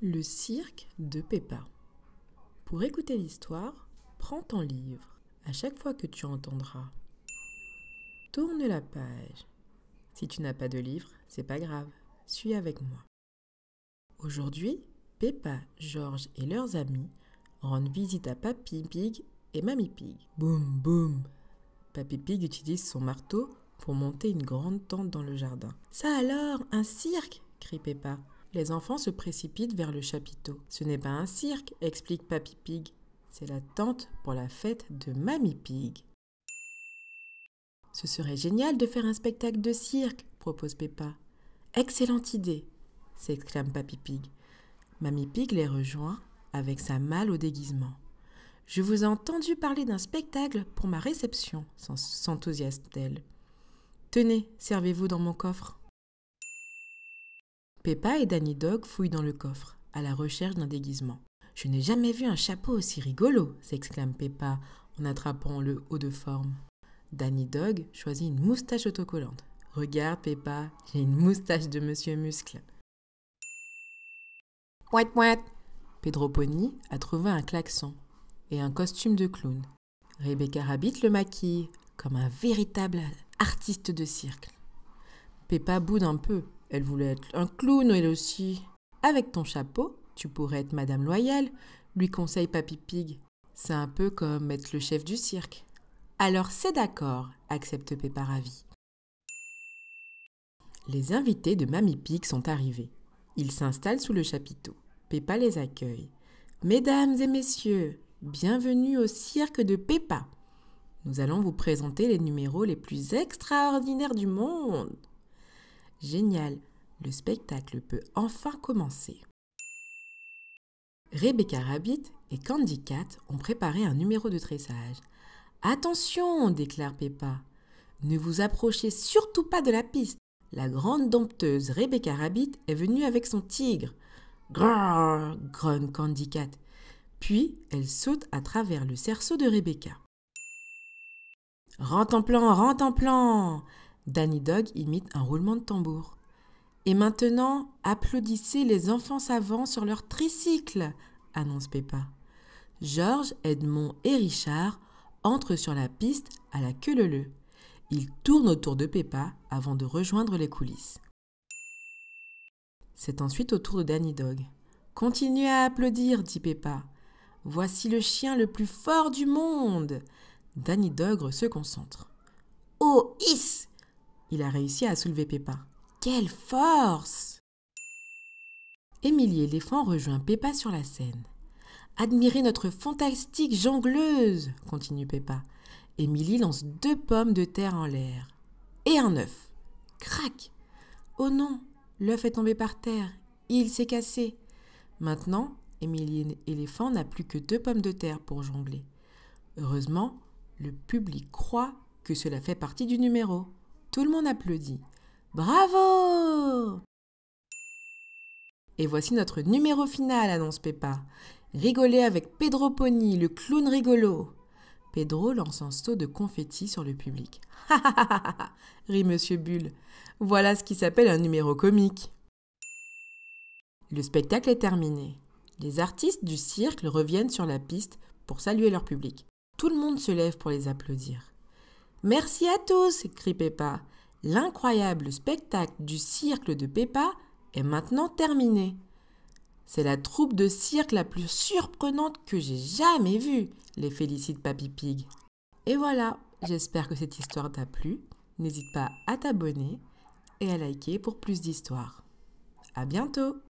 Le cirque de Peppa. Pour écouter l'histoire, prends ton livre. À chaque fois que tu entendras, tourne la page. Si tu n'as pas de livre, c'est pas grave, suis avec moi. Aujourd'hui, Peppa, George et leurs amis rendent visite à Papy Pig et Mamie Pig. Boum, boum. Papy Pig utilise son marteau pour monter une grande tente dans le jardin. Ça alors, un cirque, crie Peppa. Les enfants se précipitent vers le chapiteau. Ce n'est pas un cirque, explique Papy Pig. C'est la tente pour la fête de Mamie Pig. Ce serait génial de faire un spectacle de cirque, propose Peppa. Excellente idée, s'exclame Papy Pig. Mamie Pig les rejoint avec sa malle au déguisement. Je vous ai entendu parler d'un spectacle pour ma réception, s'enthousiasme-t-elle. Tenez, servez-vous dans mon coffre. Peppa et Danny Dog fouillent dans le coffre, à la recherche d'un déguisement. Je n'ai jamais vu un chapeau aussi rigolo, s'exclame Peppa en attrapant le haut de forme. Danny Dog choisit une moustache autocollante. Regarde Peppa, j'ai une moustache de Monsieur Muscle. Pouet pouet. Pedro Pony a trouvé un klaxon et un costume de clown. Rebecca Rabbit le maquille comme un véritable artiste de cirque. Peppa boude un peu. Elle voulait être un clown, elle aussi. Avec ton chapeau, tu pourrais être Madame Loyale, lui conseille Papy Pig. C'est un peu comme être le chef du cirque. Alors c'est d'accord, accepte Peppa ravie. Les invités de Mamie Pig sont arrivés. Ils s'installent sous le chapiteau. Peppa les accueille. Mesdames et messieurs, bienvenue au cirque de Peppa. Nous allons vous présenter les numéros les plus extraordinaires du monde. Génial, le spectacle peut enfin commencer. Rebecca Rabbit et Candy Cat ont préparé un numéro de dressage. Attention, déclare Peppa, ne vous approchez surtout pas de la piste. La grande dompteuse Rebecca Rabbit est venue avec son tigre. Grrr, grogne Candy Cat. Puis elle saute à travers le cerceau de Rebecca. Rentre en plan, rentre en plan. Danny Dog imite un roulement de tambour. Et maintenant, applaudissez les enfants savants sur leur tricycle, annonce Peppa. George, Edmond et Richard entrent sur la piste à la queue leu-leu. Ils tournent autour de Peppa avant de rejoindre les coulisses. C'est ensuite au tour de Danny Dog. Continuez à applaudir, dit Peppa. Voici le chien le plus fort du monde. Danny Dog se concentre. Oh, hiss! Il a réussi à soulever Peppa. Quelle force! Émilie éléphant rejoint Peppa sur la scène. Admirez notre fantastique jongleuse, continue Peppa. Émilie lance 2 pommes de terre en l'air. Et un œuf. Crac! Oh non, l'œuf est tombé par terre. Il s'est cassé. Maintenant, Émilie éléphant n'a plus que 2 pommes de terre pour jongler. Heureusement, le public croit que cela fait partie du numéro. Tout le monde applaudit. Bravo! Et voici notre numéro final, annonce Peppa. Rigolez avec Pedro Pony, le clown rigolo. Pedro lance un seau de confettis sur le public. Ha ha ha ha ha, rit Monsieur Bull. Voilà ce qui s'appelle un numéro comique. Le spectacle est terminé. Les artistes du cirque reviennent sur la piste pour saluer leur public. Tout le monde se lève pour les applaudir. Merci à tous, crie Peppa. L'incroyable spectacle du cirque de Peppa est maintenant terminé. C'est la troupe de cirque la plus surprenante que j'ai jamais vue, les félicite Papy Pig. Et voilà, j'espère que cette histoire t'a plu. N'hésite pas à t'abonner et à liker pour plus d'histoires. À bientôt!